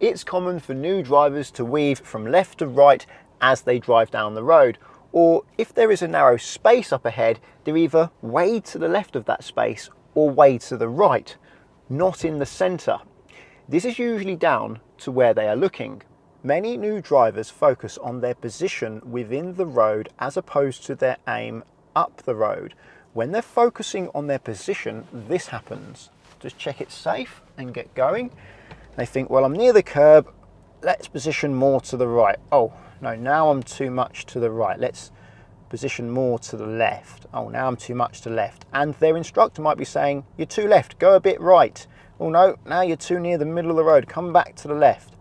It's common for new drivers to weave from left to right as they drive down the road, or if there is a narrow space up ahead, they're either way to the left of that space or way to the right, not in the centre. This is usually down to where they are looking. Many new drivers focus on their position within the road as opposed to their aim up the road. When they're focusing on their position, this happens. Just check it's safe and get going. They think, well, I'm near the curb, let's position more to the right. Oh, no, now I'm too much to the right. Let's position more to the left. Oh, now I'm too much to the left. And their instructor might be saying, you're too left, go a bit right. Oh no, now you're too near the middle of the road, come back to the left.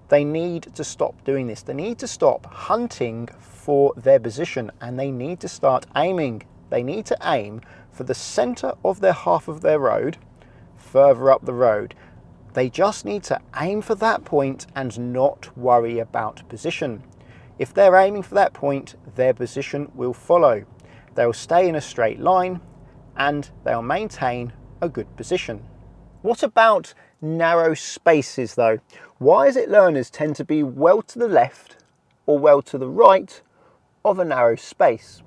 They need to stop doing this. They need to stop hunting for their position and they need to start aiming. They need to aim for the center of their half of their road, further up the road. They just need to aim for that point and not worry about position. If they're aiming for that point, their position will follow. They'll stay in a straight line and they'll maintain a good position. What about narrow spaces though? Why is it learners tend to be well to the left or well to the right of a narrow space?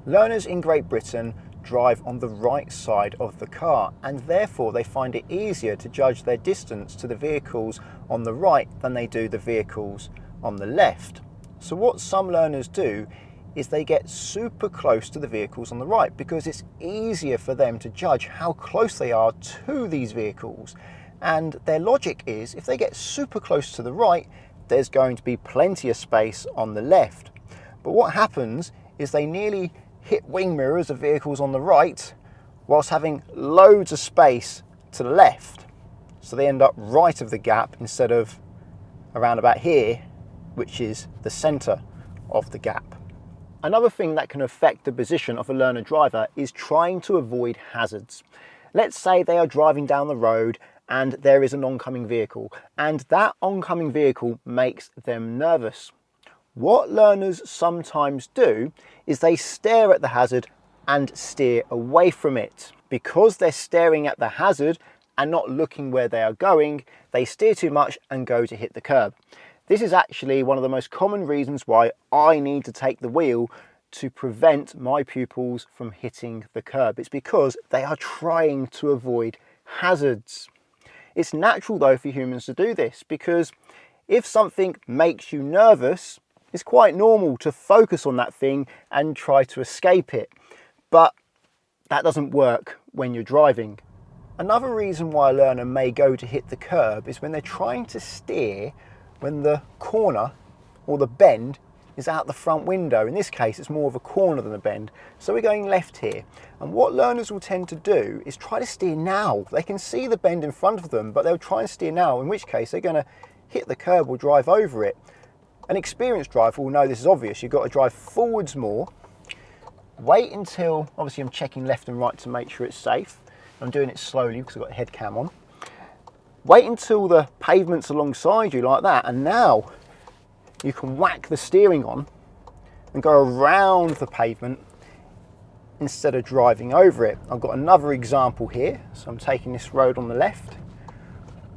Learners in Great Britain drive on the right side of the car and therefore they find it easier to judge their distance to the vehicles on the right than they do the vehicles on the left. So what some learners do is they get super close to the vehicles on the right because it's easier for them to judge how close they are to these vehicles. And their logic is if they get super close to the right, there's going to be plenty of space on the left. But what happens is they nearly hit wing mirrors of vehicles on the right whilst having loads of space to the left. So they end up right of the gap instead of around about here, which is the center of the gap. Another thing that can affect the position of a learner driver is trying to avoid hazards. Let's say they are driving down the road and there is an oncoming vehicle and that oncoming vehicle makes them nervous. What learners sometimes do is they stare at the hazard and steer away from it. Because they're staring at the hazard and not looking where they are going, they steer too much and go to hit the curb. This is actually one of the most common reasons why I need to take the wheel to prevent my pupils from hitting the curb. It's because they are trying to avoid hazards. It's natural though for humans to do this because if something makes you nervous, it's quite normal to focus on that thing and try to escape it. But that doesn't work when you're driving. Another reason why a learner may go to hit the curb is when they're trying to steer when the corner or the bend is out the front window. In this case, it's more of a corner than a bend. So we're going left here. And what learners will tend to do is try to steer now. They can see the bend in front of them, but they'll try and steer now, in which case they're going to hit the curb or drive over it. An experienced driver will know this is obvious. You've got to drive forwards more. Wait until, obviously I'm checking left and right to make sure it's safe. I'm doing it slowly because I've got the head cam on. Wait until the pavement's alongside you like that, and now you can whack the steering on and go around the pavement instead of driving over it. I've got another example here. So I'm taking this road on the left.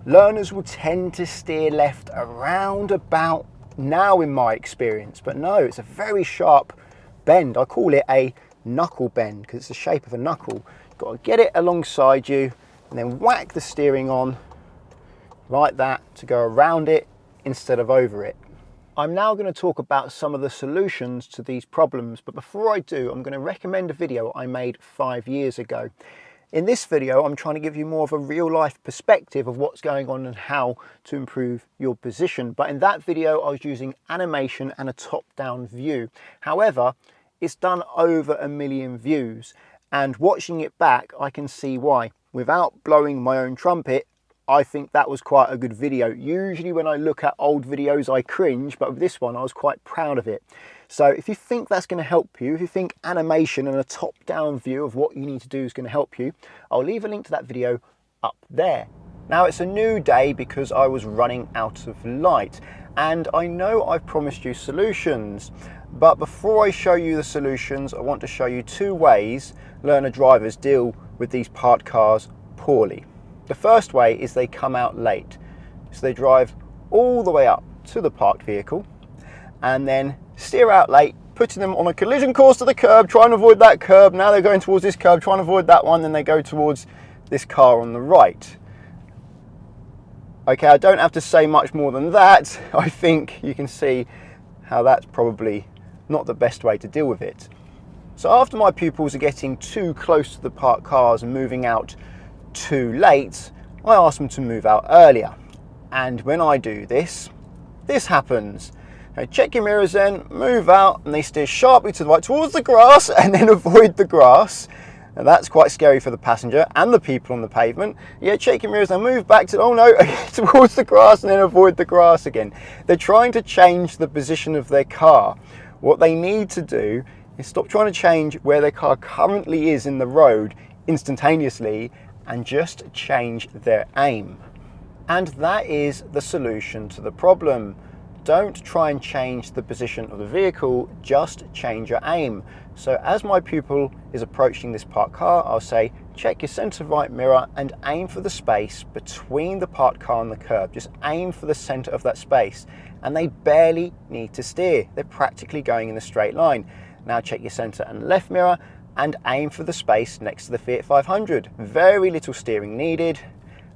Learners will tend to steer left around about now in my experience, but no, it's a very sharp bend. I call it a knuckle bend because it's the shape of a knuckle. You've got to get it alongside you and then whack the steering on like that to go around it instead of over it. I'm now going to talk about some of the solutions to these problems, but before I do, I'm going to recommend a video I made 5 years ago. In this video, I'm trying to give you more of a real life perspective of what's going on and how to improve your position. But in that video, I was using animation and a top-down view. However, it's done over 1 million views, and watching it back, I can see why. Without blowing my own trumpet, I think that was quite a good video. Usually when I look at old videos, I cringe, but with this one, I was quite proud of it. So if you think that's going to help you, if you think animation and a top-down view of what you need to do is going to help you, I'll leave a link to that video up there. Now it's a new day because I was running out of light, and I know I've promised you solutions, but before I show you the solutions, I want to show you 2 ways learner drivers deal with these parked cars poorly. The first way is they come out late. So they drive all the way up to the parked vehicle and then steer out late, putting them on a collision course to the curb, trying to avoid that curb. Now they're going towards this curb, trying to avoid that one, then they go towards this car on the right. Okay, I don't have to say much more than that. I think you can see how that's probably not the best way to deal with it. So after my pupils are getting too close to the parked cars and moving out too late, I ask them to move out earlier. And when I do this, this happens. Now check your mirrors then, move out, and they steer sharply to the right towards the grass and then avoid the grass. And that's quite scary for the passenger and the people on the pavement. Yeah, check your mirrors and move back to, oh no, towards the grass and then avoid the grass again. They're trying to change the position of their car. What they need to do is stop trying to change where their car currently is in the road instantaneously and just change their aim. And that is the solution to the problem. Don't try and change the position of the vehicle, just change your aim. So as my pupil is approaching this parked car, I'll say, check your centre right mirror and aim for the space between the parked car and the curb. Just aim for the centre of that space. And they barely need to steer. They're practically going in a straight line. Now check your centre and left mirror and aim for the space next to the Fiat 500. Very little steering needed.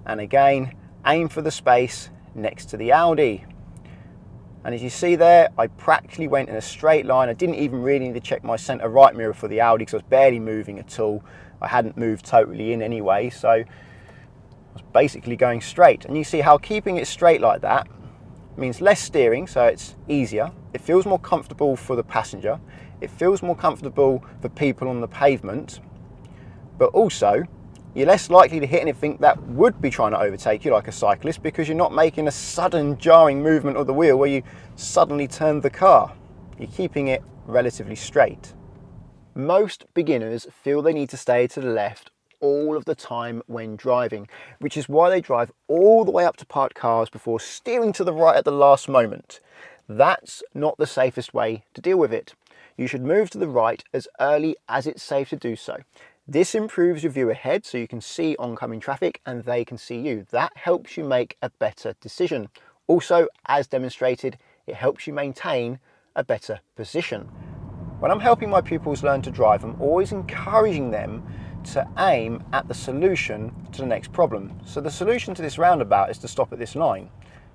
And again, aim for the space next to the Audi. And as you see there, I practically went in a straight line. I didn't even really need to check my centre right mirror for the Audi because I was barely moving at all. I hadn't moved totally in anyway, so I was basically going straight. And you see how keeping it straight like that means less steering, so it's easier. It feels more comfortable for the passenger. It feels more comfortable for people on the pavement, but also you're less likely to hit anything that would be trying to overtake you like a cyclist because you're not making a sudden jarring movement of the wheel where you suddenly turn the car. You're keeping it relatively straight. Most beginners feel they need to stay to the left all of the time when driving, which is why they drive all the way up to parked cars before steering to the right at the last moment. That's not the safest way to deal with it. You should move to the right as early as it's safe to do so. This improves your view ahead so you can see oncoming traffic and they can see you. That helps you make a better decision. Also, as demonstrated, it helps you maintain a better position. When I'm helping my pupils learn to drive, I'm always encouraging them to aim at the solution to the next problem. So the solution to this roundabout is to stop at this line.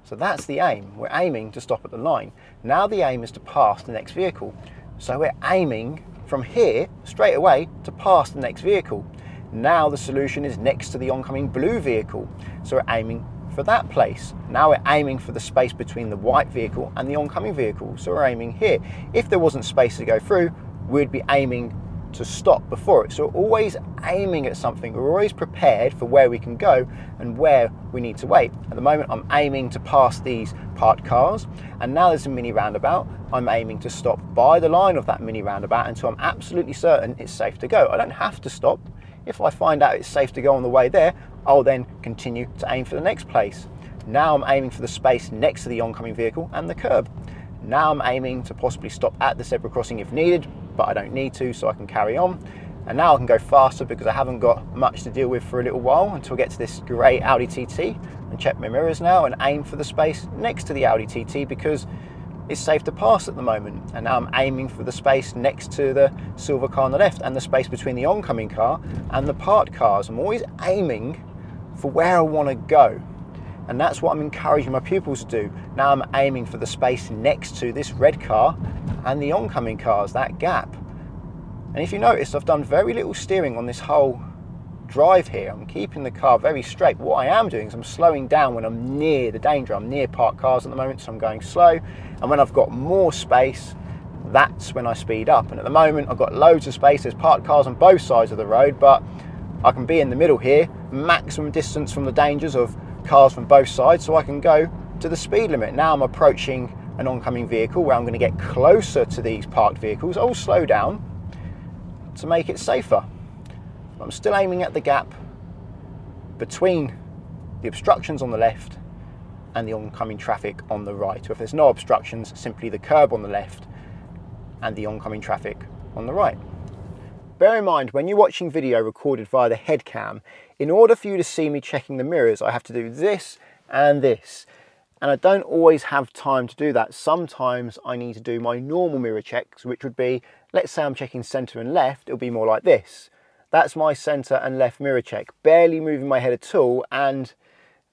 So that's the aim. We're aiming to stop at the line. Now the aim is to pass the next vehicle. So we're aiming from here straight away to pass the next vehicle. Now the solution is next to the oncoming blue vehicle. So we're aiming for that place. Now we're aiming for the space between the white vehicle and the oncoming vehicle. So we're aiming here. If there wasn't space to go through, we'd be aiming to stop before it. So we're always aiming at something. We're always prepared for where we can go and where we need to wait. At the moment, I'm aiming to pass these parked cars, and now there's a mini roundabout. I'm aiming to stop by the line of that mini roundabout until I'm absolutely certain it's safe to go. I don't have to stop. If I find out it's safe to go on the way there, I'll then continue to aim for the next place. Now I'm aiming for the space next to the oncoming vehicle and the curb. Now I'm aiming to possibly stop at the zebra crossing if needed, but I don't need to, so I can carry on. And now I can go faster because I haven't got much to deal with for a little while until I get to this grey Audi TT and check my mirrors now and aim for the space next to the Audi TT because it's safe to pass at the moment. And now I'm aiming for the space next to the silver car on the left and the space between the oncoming car and the parked cars. I'm always aiming for where I want to go. And that's what I'm encouraging my pupils to do. Now I'm aiming for the space next to this red car and the oncoming cars, that gap. And if you notice, I've done very little steering on this whole drive here. I'm keeping the car very straight. What I am doing is I'm slowing down when I'm near the danger. I'm near parked cars at the moment, so I'm going slow. And when I've got more space, that's when I speed up. And at the moment, I've got loads of space. There's parked cars on both sides of the road, but I can be in the middle here, maximum distance from the dangers of cars from both sides, so I can go to the speed limit. Now I'm approaching an oncoming vehicle where I'm going to get closer to these parked vehicles. I'll slow down to make it safer. I'm still aiming at the gap between the obstructions on the left and the oncoming traffic on the right. So if there's no obstructions, simply the curb on the left and the oncoming traffic on the right. Bear in mind, when you're watching video recorded via the head cam, in order for you to see me checking the mirrors, I have to do this and this. And I don't always have time to do that. Sometimes I need to do my normal mirror checks, which would be, let's say I'm checking center and left, it'll be more like this. That's my center and left mirror check, barely moving my head at all, and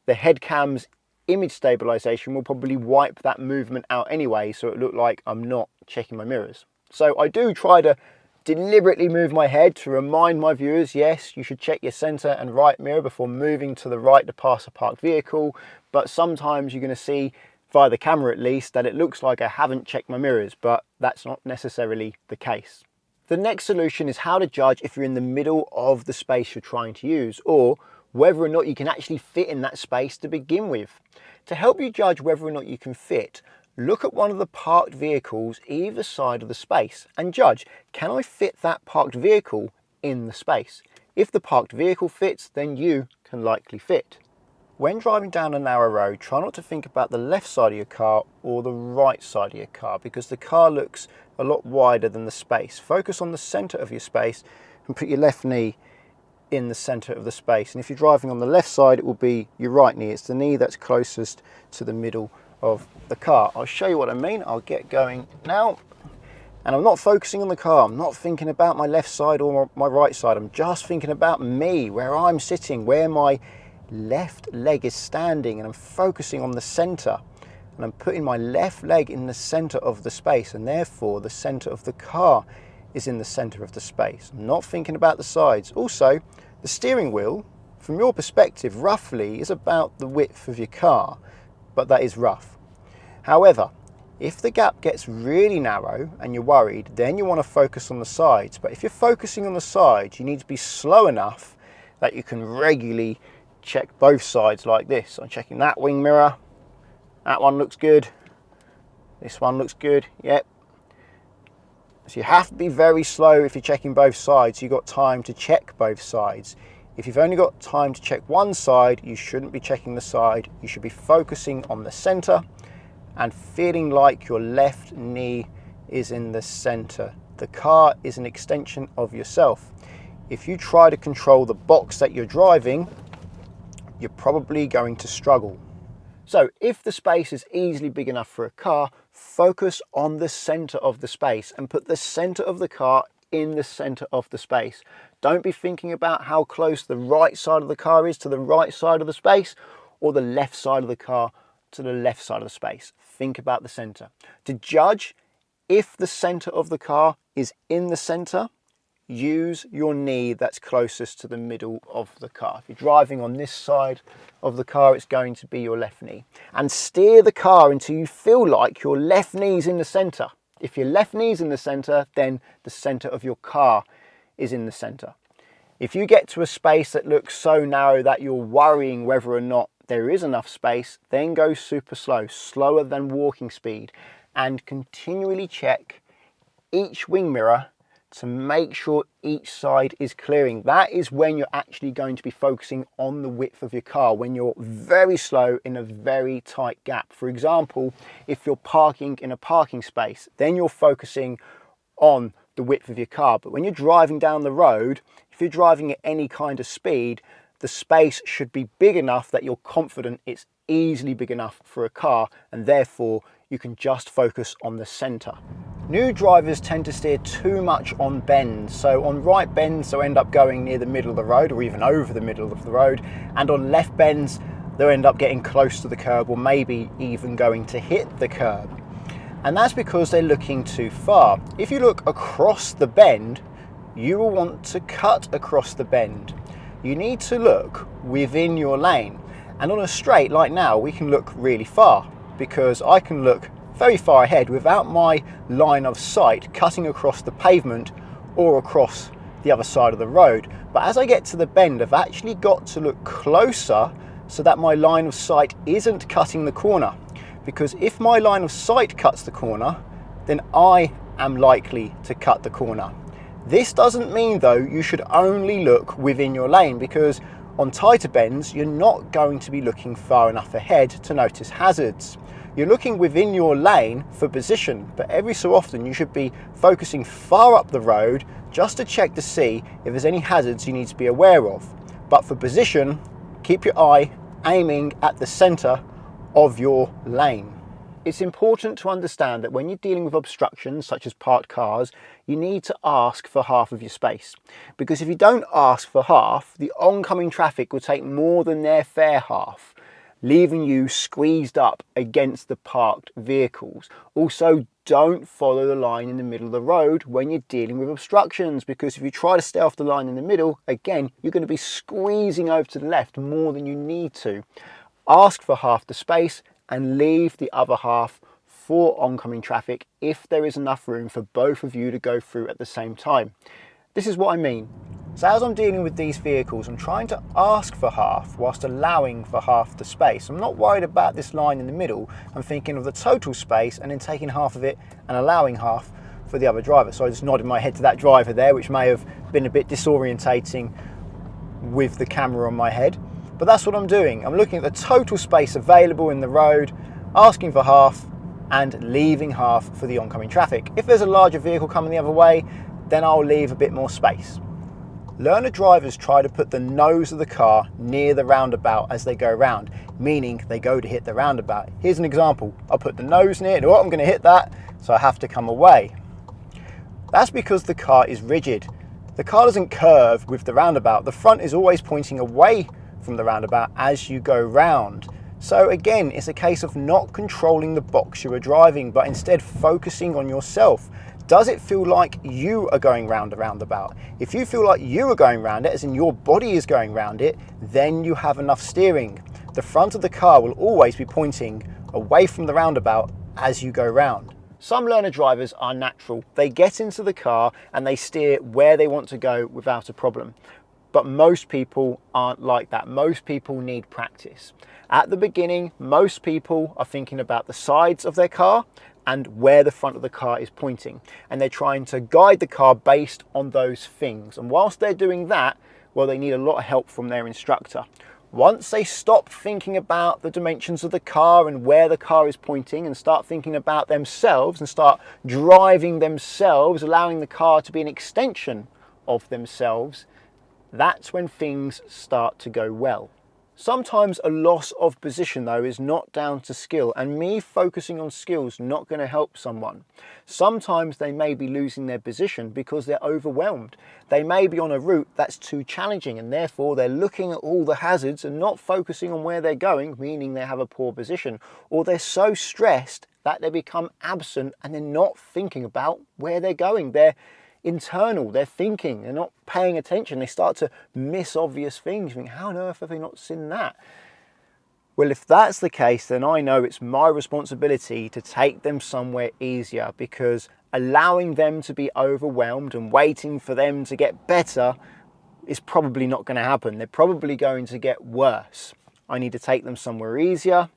the head cam's image stabilization will probably wipe that movement out anyway, so it look like I'm not checking my mirrors. So I do try to deliberately move my head to remind my viewers, yes, you should check your center and right mirror before moving to the right to pass a parked vehicle, but sometimes you're going to see, via the camera at least, that it looks like I haven't checked my mirrors, but that's not necessarily the case. The next solution is how to judge if you're in the middle of the space you're trying to use, or whether or not you can actually fit in that space to begin with. To help you judge whether or not you can fit, look at one of the parked vehicles either side of the space and judge, can I fit that parked vehicle in the space? If the parked vehicle fits, then you can likely fit. When driving down a narrow road, try not to think about the left side of your car or the right side of your car, because the car looks a lot wider than the space. Focus on the center of your space and put your left knee in the center of the space. And if you're driving on the left side, it will be your right knee. It's the knee that's closest to the middle of the car. I'll show you what I mean. I'll get going now. And I'm not focusing on the car. I'm not thinking about my left side or my right side. I'm just thinking about me, where I'm sitting, where my left leg is standing, and I'm focusing on the center. And I'm putting my left leg in the center of the space, and therefore the center of the car is in the center of the space. I'm not thinking about the sides. Also, the steering wheel, from your perspective, roughly is about the width of your car, but that is rough. However, if the gap gets really narrow and you're worried, then you want to focus on the sides. But if you're focusing on the sides, you need to be slow enough that you can regularly check both sides like this. I'm checking that wing mirror. That one looks good. This one looks good. Yep. So you have to be very slow if you're checking both sides. You've got time to check both sides. If you've only got time to check one side, you shouldn't be checking the side. You should be focusing on the center and feeling like your left knee is in the center. The car is an extension of yourself. If you try to control the box that you're driving, you're probably going to struggle. So if the space is easily big enough for a car, focus on the center of the space and put the center of the car in the center of the space. Don't be thinking about how close the right side of the car is to the right side of the space, or the left side of the car to the left side of the space. Think about the center. To judge if the center of the car is in the center, use your knee that's closest to the middle of the car. If you're driving on this side of the car, it's going to be your left knee. And steer the car until you feel like your left knee's in the center. If your left knee's in the center, then the center of your car is in the center. If you get to a space that looks so narrow that you're worrying whether or not there is enough space, then go super slow, slower than walking speed, and continually check each wing mirror to make sure each side is clearing. That is when you're actually going to be focusing on the width of your car, when you're very slow in a very tight gap. For example, if you're parking in a parking space, then you're focusing on the width of your car. But when you're driving down the road, if you're driving at any kind of speed, the space should be big enough that you're confident it's easily big enough for a car, and therefore you can just focus on the center. New drivers tend to steer too much on bends. So on right bends, they'll end up going near the middle of the road or even over the middle of the road. And on left bends, they'll end up getting close to the curb or maybe even going to hit the curb. And that's because they're looking too far. If you look across the bend, you will want to cut across the bend. You need to look within your lane. And on a straight like now, we can look really far, because I can look very far ahead without my line of sight cutting across the pavement or across the other side of the road. But as I get to the bend, I've actually got to look closer so that my line of sight isn't cutting the corner. Because if my line of sight cuts the corner, then I am likely to cut the corner. This doesn't mean though you should only look within your lane, because on tighter bends, you're not going to be looking far enough ahead to notice hazards. You're looking within your lane for position, but every so often you should be focusing far up the road just to check to see if there's any hazards you need to be aware of. But for position, keep your eye aiming at the center of your lane. It's important to understand that when you're dealing with obstructions such as parked cars, you need to ask for half of your space, because if you don't ask for half, the oncoming traffic will take more than their fair half, leaving you squeezed up against the parked vehicles. Also, don't follow the line in the middle of the road when you're dealing with obstructions, because if you try to stay off the line in the middle, again, you're going to be squeezing over to the left more than you need to. Ask for half the space and leave the other half for oncoming traffic if there is enough room for both of you to go through at the same time. This is what I mean. So as I'm dealing with these vehicles, I'm trying to ask for half whilst allowing for half the space. I'm not worried about this line in the middle. I'm thinking of the total space and then taking half of it and allowing half for the other driver. So I just nodded my head to that driver there, which may have been a bit disorientating with the camera on my head. But that's what I'm doing. I'm looking at the total space available in the road, asking for half and leaving half for the oncoming traffic. If there's a larger vehicle coming the other way, then I'll leave a bit more space. Learner drivers try to put the nose of the car near the roundabout as they go around, meaning they go to hit the roundabout. Here's an example. I'll put the nose near it. Oh, I'm going to hit that, so I have to come away. That's because the car is rigid. The car doesn't curve with the roundabout. The front is always pointing away from the roundabout as you go round. So again, it's a case of not controlling the box you are driving, but instead focusing on yourself. Does it feel like you are going round the roundabout? If you feel like you are going round it, as in your body is going round it, then you have enough steering. The front of the car will always be pointing away from the roundabout as you go round. Some learner drivers are natural. They get into the car and they steer where they want to go without a problem. But most people aren't like that. Most people need practice. At the beginning, most people are thinking about the sides of their car and where the front of the car is pointing. And they're trying to guide the car based on those things. And whilst they're doing that, well, they need a lot of help from their instructor. Once they stop thinking about the dimensions of the car and where the car is pointing and start thinking about themselves and start driving themselves, allowing the car to be an extension of themselves, that's when things start to go well. Sometimes a loss of position though is not down to skill, and me focusing on skills not going to help someone. Sometimes they may be losing their position because they're overwhelmed. They may be on a route that's too challenging and therefore they're looking at all the hazards and not focusing on where they're going, meaning they have a poor position. Or they're so stressed that they become absent and they're not thinking about where they're going. They're internal, they're thinking, they're not paying attention. They start to miss obvious things. You think, how on earth have they not seen that? Well, if that's the case, then I know it's my responsibility to take them somewhere easier, because allowing them to be overwhelmed and waiting for them to get better is probably not going to happen. They're probably going to get worse. I need to take them somewhere easier,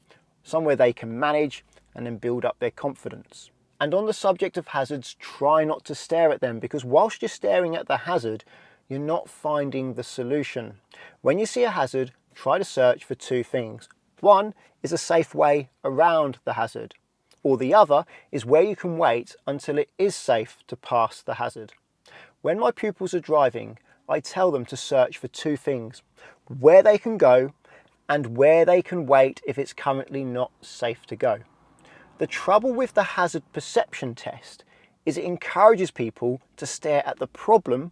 somewhere they can manage, and then build up their confidence. And on the subject of hazards, try not to stare at them, because whilst you're staring at the hazard, you're not finding the solution. When you see a hazard, try to search for two things. One is a safe way around the hazard, or the other is where you can wait until it is safe to pass the hazard. When my pupils are driving, I tell them to search for two things: where they can go and where they can wait if it's currently not safe to go. The trouble with the hazard perception test is it encourages people to stare at the problem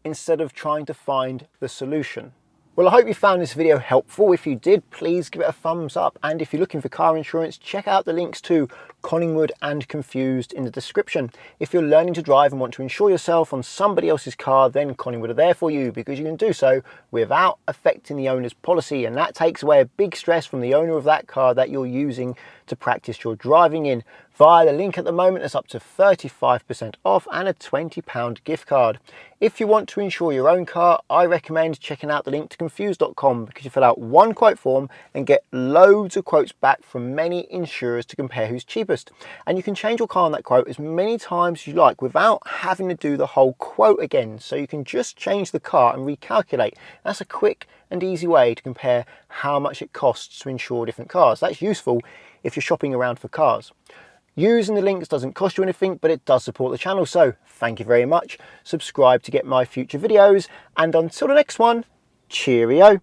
instead of trying to find the solution. Well, I hope you found this video helpful. If you did, please give it a thumbs up. And if you're looking for car insurance, check out the links to Collingwood and Confused in the description. If you're learning to drive and want to insure yourself on somebody else's car, then Collingwood are there for you, because you can do so without affecting the owner's policy. And that takes away a big stress from the owner of that car that you're using to practice your driving in. Via the link at the moment, it's up to 35% off and a £20 gift card. If you want to insure your own car, I recommend checking out the link to confused.com, because you fill out one quote form and get loads of quotes back from many insurers to compare who's cheapest. And you can change your car on that quote as many times as you like without having to do the whole quote again. So you can just change the car and recalculate. That's a quick and easy way to compare how much it costs to insure different cars. That's useful if you're shopping around for cars. Using the links doesn't cost you anything, but it does support the channel, so thank you very much. Subscribe to get my future videos, and until the next one, cheerio.